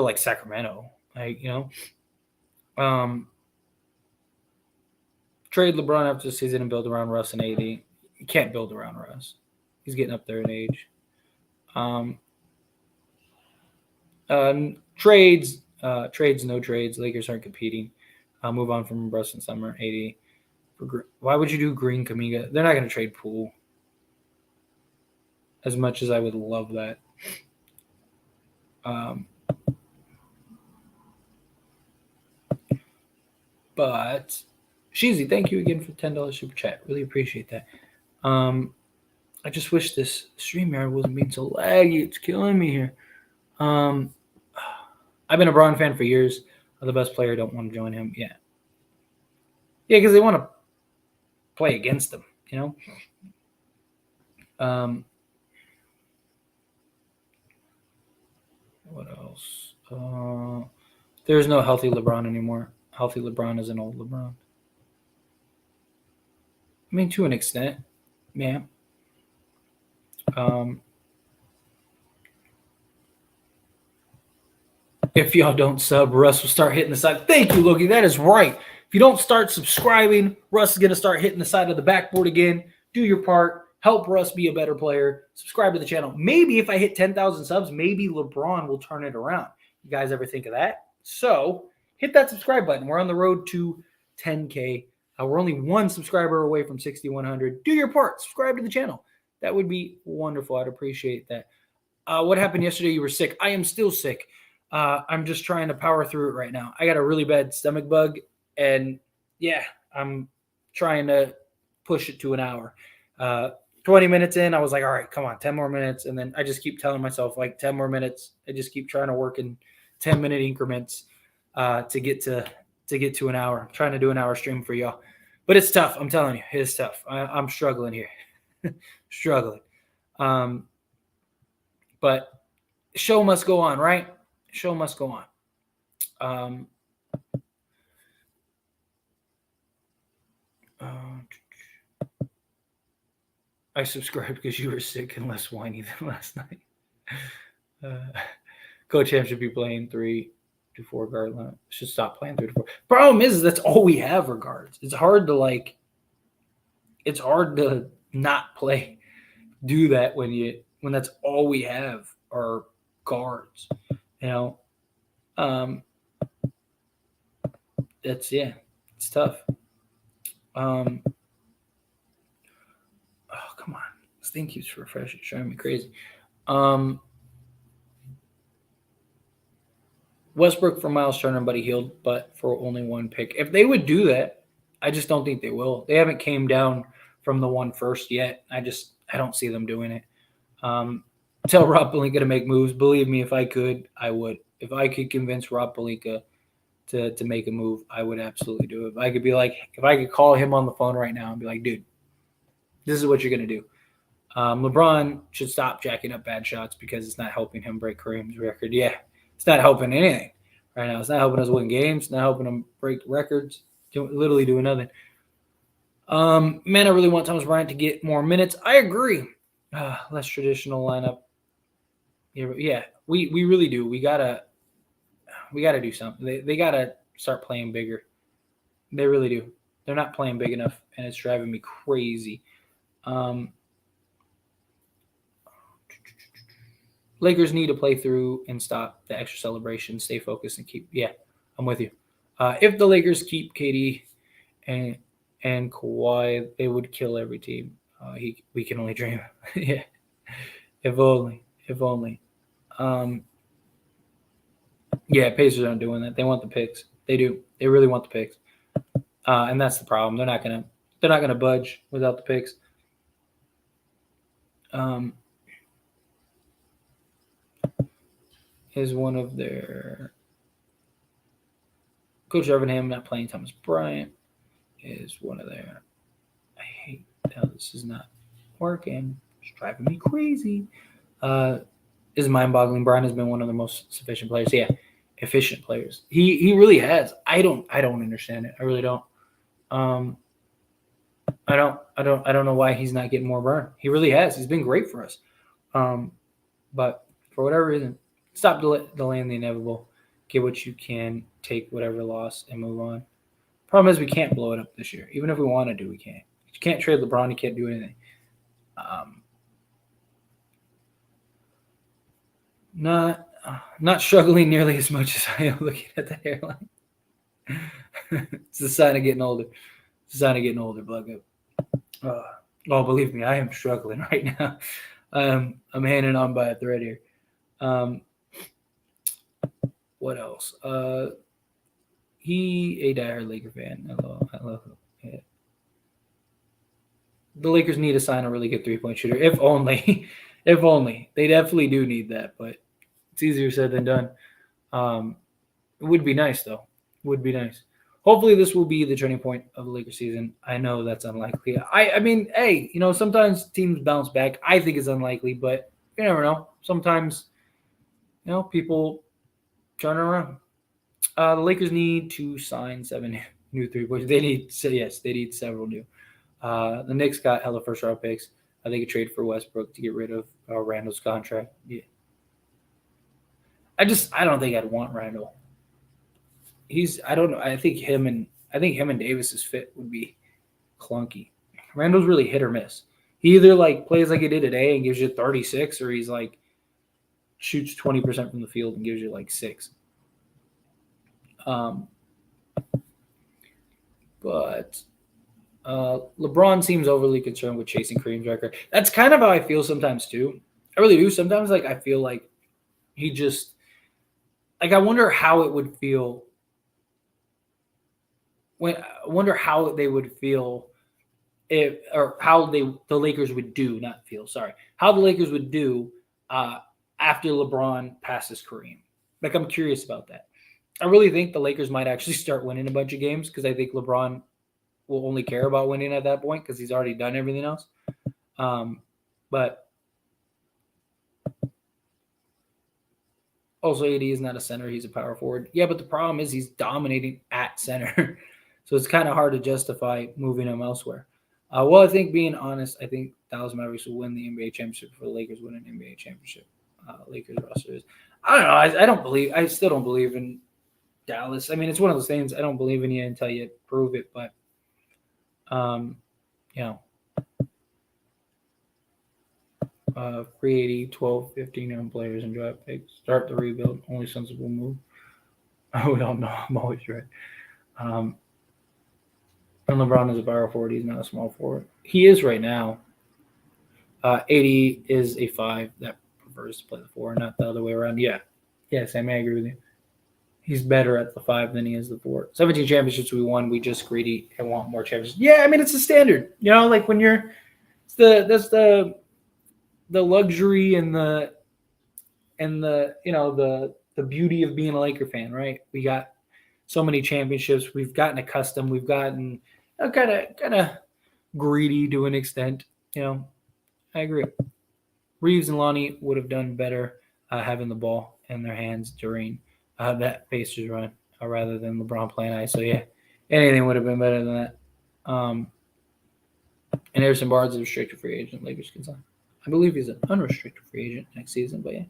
like Sacramento. Like, you know, trade LeBron after the season and build around Russ and AD. You can't build around Russ. He's getting up there in age. Trades, no trades. Lakers aren't competing. I'll move on from Russ and Summer. AD. Why would you do Green Kamiga? They're not going to trade Poole. As much as I would love that. But Sheezy, thank you again for $10 super chat. Really appreciate that. I just wish this StreamYard wasn't being so laggy. It's killing me here. I've been a Braun fan for years. The best player, don't want to join him. Yeah, because they want to play against them, you know? What else? There's no healthy LeBron anymore. Healthy LeBron is an old LeBron. I mean, to an extent, yeah. If y'all don't sub, Russ will start hitting the side. Thank you, Loki. That is right. If you don't start subscribing, Russ is going to start hitting the side of the backboard again. Do your part. Help Russ be a better player. Subscribe to the channel. Maybe if I hit 10,000 subs, maybe LeBron will turn it around. You guys ever think of that? So hit that subscribe button. We're on the road to 10K. We're only one subscriber away from 6,100. Do your part. Subscribe to the channel. That would be wonderful. I'd appreciate that. What happened yesterday? You were sick. I am still sick. I'm just trying to power through it right now. I got a really bad stomach bug, and yeah, I'm trying to push it to an hour. 20 minutes in, I was like, all right, come on, 10 more minutes. And then I just keep telling myself, like, 10 more minutes. I just keep trying to work in 10-minute increments to get to an hour. I'm trying to do an hour stream for y'all. But it's tough. I'm telling you, it's tough. I'm struggling here. Struggling. But show must go on, right? Show must go on. I subscribed because you were sick and less whiny than last night. Coach Ham should be playing 3 to 4 guard line. Should stop playing 3 to 4. Problem is that's all we have for guards. It's hard to not play. Do that when that's all we have are guards. You know, it's tough. Oh, come on. This thing keeps refreshing, showing me crazy. Westbrook for Miles Turner and Buddy Hield, but for only 1 pick. If they would do that, I just don't think they will. They haven't came down from the 1 first yet. I don't see them doing it. Tell Rob Pelinka to make moves. Believe me, if I could, I would. If I could convince Rob Pelinka to make a move, I would absolutely do it. If I could call him on the phone right now and be like, dude, this is what you're going to do. LeBron should stop jacking up bad shots because it's not helping him break Kareem's record. Yeah, it's not helping anything right now. It's not helping us win games. It's not helping him break records. Literally doing nothing. Man, I really want Thomas Bryant to get more minutes. I agree. Less traditional lineup. Yeah, we really do. We gotta do something. They gotta start playing bigger. They really do. They're not playing big enough, and it's driving me crazy. Lakers need to play through and stop the extra celebration, stay focused, and keep. Yeah, I'm with you. If the Lakers keep KD and Kawhi, they would kill every team. We can only dream. Yeah, if only, if only. Um, yeah, Pacers aren't doing that. They want the picks. They do. They really want the picks, and that's the problem. They're not gonna budge without the picks. Is one of their Coach Darvin Ham not playing Thomas Bryant is one of their. I hate how this is not working. It's driving me crazy. Is mind-boggling. Bryant has been one of the most sufficient players. Yeah, efficient players. He really has. I don't understand it. I really don't. I don't know why he's not getting more burn. He really has. He's been great for us. But for whatever reason, stop delaying the inevitable. Get what you can, take whatever loss, and move on. Problem is, we can't blow it up this year. Even if we want to we can't. You can't trade LeBron. You can't do anything. Not struggling nearly as much as I am looking at the hairline. It's a sign of getting older. It's a sign of getting older, Bugger. Oh, believe me, I am struggling right now. I'm hanging on by a thread here. What else? He a diehard Laker fan. Hello. Yeah. The Lakers need to sign a really good 3-point shooter. If only. If only. They definitely do need that, but it's easier said than done. It would be nice, though. It would be nice. Hopefully this will be the turning point of the Lakers season. I know that's unlikely. I mean, hey, sometimes teams bounce back. I think it's unlikely, but you never know. Sometimes, people turn around. The Lakers need to sign 7 new 3-pointers. They need several new. The Knicks got hella first-round picks. I think a trade for Westbrook to get rid of Randall's contract. Yeah. I don't think I'd want Randall. I don't know. I think him and Davis's fit would be clunky. Randall's really hit or miss. He either plays like he did today and gives you 36, or he's shoots 20% from the field and gives you 6. But LeBron seems overly concerned with chasing Kareem's record. That's kind of how I feel sometimes too. I really do. Sometimes I feel like he just I wonder how it would feel. I wonder how they would feel how the Lakers would do, not feel, sorry, how the Lakers would do after LeBron passes Kareem. I'm curious about that. I really think the Lakers might actually start winning a bunch of games because I think LeBron will only care about winning at that point because he's already done everything else. But also AD is not a center. He's a power forward. Yeah, but the problem is he's dominating at center. So it's kind of hard to justify moving him elsewhere. Well, I think being honest, I think Dallas Mavericks will win the NBA championship for the Lakers win an NBA championship. Lakers roster is. I don't know. I still don't believe in Dallas. I mean, it's one of those things. I don't believe in you until you prove it. But, free 80, 12, 15 young players and draft picks. Start the rebuild. Only sensible move. We don't know. I'm always right. And LeBron is a power forward. He's not a small forward. He is right now. 80 is a 5 that prefers to play the 4, not the other way around. Yeah. Yeah, Sam, I agree with you. He's better at the 5 than he is the 4. 17 championships we won. We just greedy and want more championships. Yeah, I mean, it's a standard. When you're that's the luxury and the beauty of being a Laker fan, right? We got so many championships. We've gotten accustomed. We've gotten kind of greedy to an extent. I agree. Reeves and Lonnie would have done better having the ball in their hands during that Pacers run rather than LeBron playing ice. So, yeah, anything would have been better than that. And Harrison Barnes is a restricted free agent. Lakers can sign. I believe he's an unrestricted free agent next season, but yeah.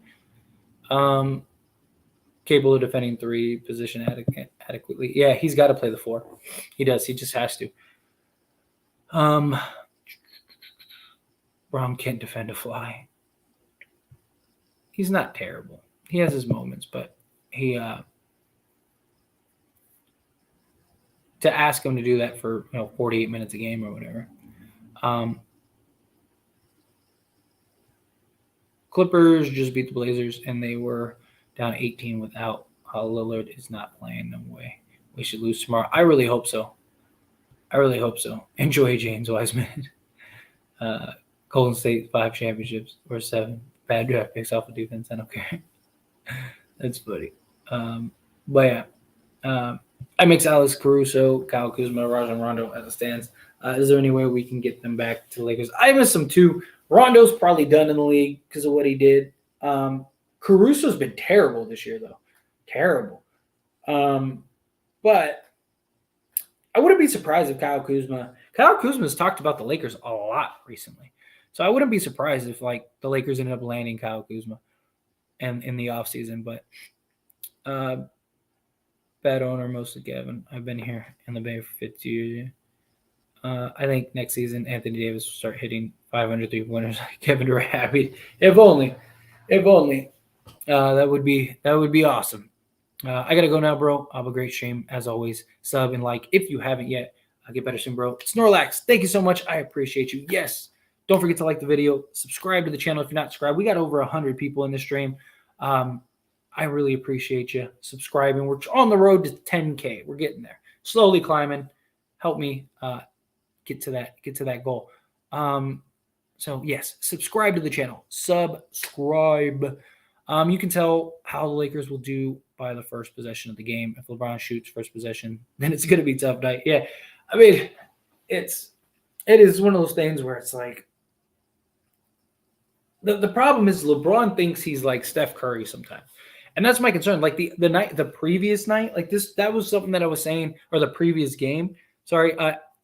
Capable of defending 3, position adequately. Yeah, he's got to play the 4. He does. He just has to. Brom can't defend a fly. He's not terrible. He has his moments, but he to ask him to do that for 48 minutes a game or whatever. Clippers just beat the Blazers, and they were down 18 without Lillard is not playing. No way. We should lose tomorrow. I really hope so. Enjoy James Wiseman. Golden State 5 championships or 7 bad draft picks off of defense. I don't care. That's funny. But yeah, I mix Alex Caruso, Kyle Kuzma, Rajon Rondo as it stands. Is there any way we can get them back to the Lakers? I miss them too. Rondo's probably done in the league because of what he did. Caruso's been terrible this year, though. Terrible. But I wouldn't be surprised if Kyle Kuzma's talked about the Lakers a lot recently. So I wouldn't be surprised if the Lakers ended up landing Kyle Kuzma in the offseason. But bad owner, mostly Gavin. I've been here in the Bay for 50 years. I think next season Anthony Davis will start hitting 500 3-pointers like Kevin Durant. If only. That would be awesome. I gotta go now, bro. Have a great stream as always. Sub and like if you haven't yet. Get better soon, bro. Snorlax, thank you so much. I appreciate you. Yes. Don't forget to like the video. Subscribe to the channel if you're not subscribed. We got over 100 people in this stream. I really appreciate you subscribing. We're on the road to 10K. We're getting there. Slowly climbing. Help me get to that goal. So yes, subscribe to the channel. Subscribe. You can tell how the Lakers will do by the first possession of the game. If LeBron shoots first possession, then it's gonna be a tough night. Yeah. I mean, it is one of those things where it's like the problem is LeBron thinks he's like Steph Curry sometimes. And that's my concern. Like the previous night, like this, that was something that I was saying, or the previous game. Sorry.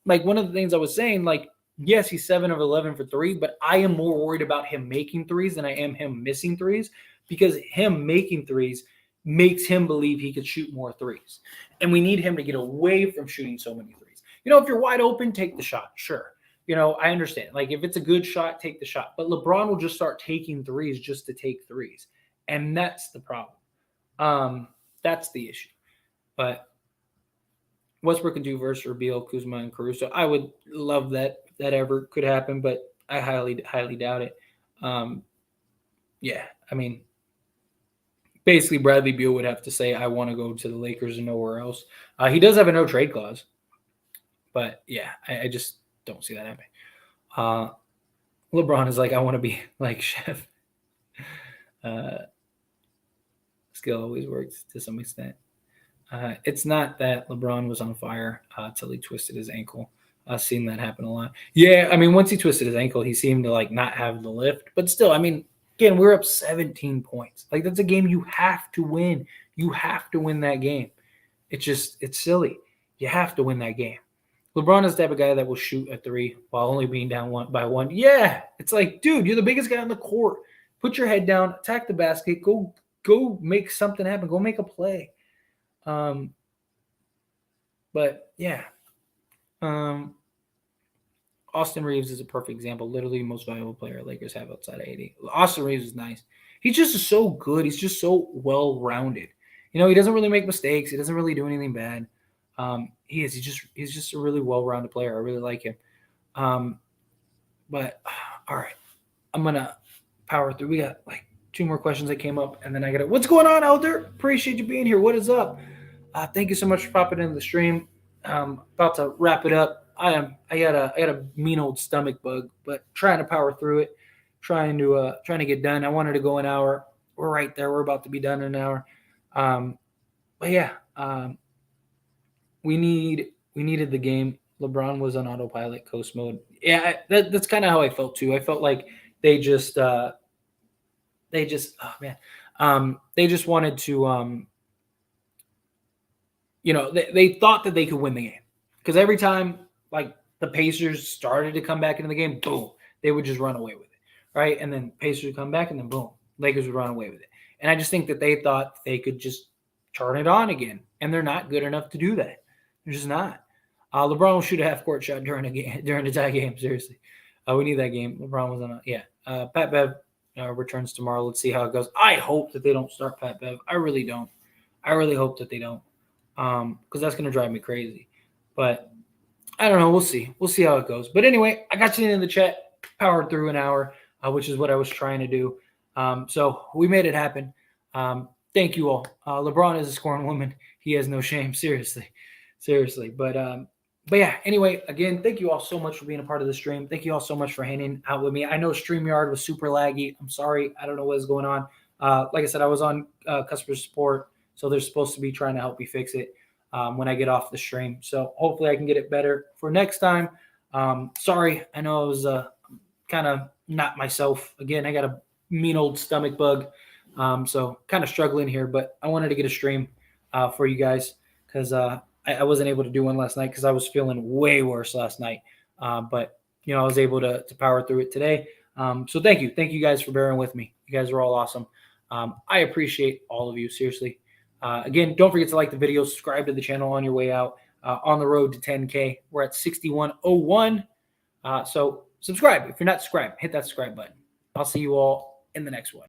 Like one of the things I was saying, like, yes, he's 7 of 11 for 3, but I am more worried about him making threes than I am him missing threes, because him making threes makes him believe he could shoot more threes. And we need him to get away from shooting so many threes. If you're wide open, take the shot. Sure. I understand. Like if it's a good shot, take the shot. But LeBron will just start taking threes just to take threes. And that's the problem. That's the issue. But Westbrook can do versus Beal, Kuzma, and Caruso. I would love that ever could happen, but I highly, highly doubt it. Yeah, I mean, basically Bradley Beal would have to say, I want to go to the Lakers and nowhere else. He does have a no trade clause. But yeah, I just don't see that happening. LeBron is like, I want to be like Chef. Skill always works to some extent. It's not that LeBron was on fire till he twisted his ankle. I've seen that happen a lot. Yeah, I mean, once he twisted his ankle, he seemed to like not have the lift. But still, I mean, again, we're up 17 points. Like that's a game you have to win. You have to win that game. It's silly. You have to win that game. LeBron is the type of guy that will shoot a 3 while only being down 1-1. Yeah, it's like, dude, you're the biggest guy on the court. Put your head down, attack the basket, go make something happen, go make a play. But yeah, Austin Reeves is a perfect example. Literally the most valuable player Lakers have outside of AD. Austin Reeves is nice. He's just so good. He's just so well-rounded. He doesn't really make mistakes. He doesn't really do anything bad. He's just a really well-rounded player. I really like him. But all right, I'm gonna power through. We got like 2 more questions that came up, and then I got what's going on, Elder? Appreciate you being here. What is up? Thank you so much for popping into the stream. About to wrap it up. I got a mean old stomach bug, but trying to power through it. Trying to get done. I wanted to go an hour. We're right there. We're about to be done in an hour. But yeah. We needed the game. LeBron was on autopilot, coast mode. Yeah, that's kind of how I felt too. I felt like they just wanted to they thought that they could win the game, because every time like the Pacers started to come back into the game, boom, they would just run away with it, right? And then Pacers would come back, and then boom, Lakers would run away with it. And I just think that they thought they could just turn it on again, and they're not good enough to do that. They're just not. LeBron will shoot a half-court shot during the tie game. Seriously, we need that game. LeBron was on a Pat Bev returns tomorrow. Let's see how it goes. I hope that they don't start Pat Bev. I really don't. I really hope that they don't, because that's going to drive me crazy. But I don't know. We'll see. We'll see how it goes. But anyway, I got you in the chat, powered through an hour, which is what I was trying to do. So we made it happen. Thank you all. LeBron is a scoring woman. He has no shame. Seriously. But yeah, anyway, again, thank you all so much for being a part of the stream. Thank you all so much for hanging out with me. I know StreamYard was super laggy. I'm sorry. I don't know what is going on. Like I said, I was on customer support, so they're supposed to be trying to help me fix it when I get off the stream. So hopefully I can get it better for next time. Sorry, I know I was kind of not myself. Again, I got a mean old stomach bug, so kind of struggling here, but I wanted to get a stream for you guys because I wasn't able to do one last night because I was feeling way worse last night. But I was able to power through it today. So thank you guys for bearing with me. You guys are all awesome. I appreciate all of you, seriously. Again, don't forget to like the video, subscribe to the channel on your way out. On the road to 10K, we're at 6101. So subscribe if you're not subscribed. Hit that subscribe button. I'll see you all in the next one.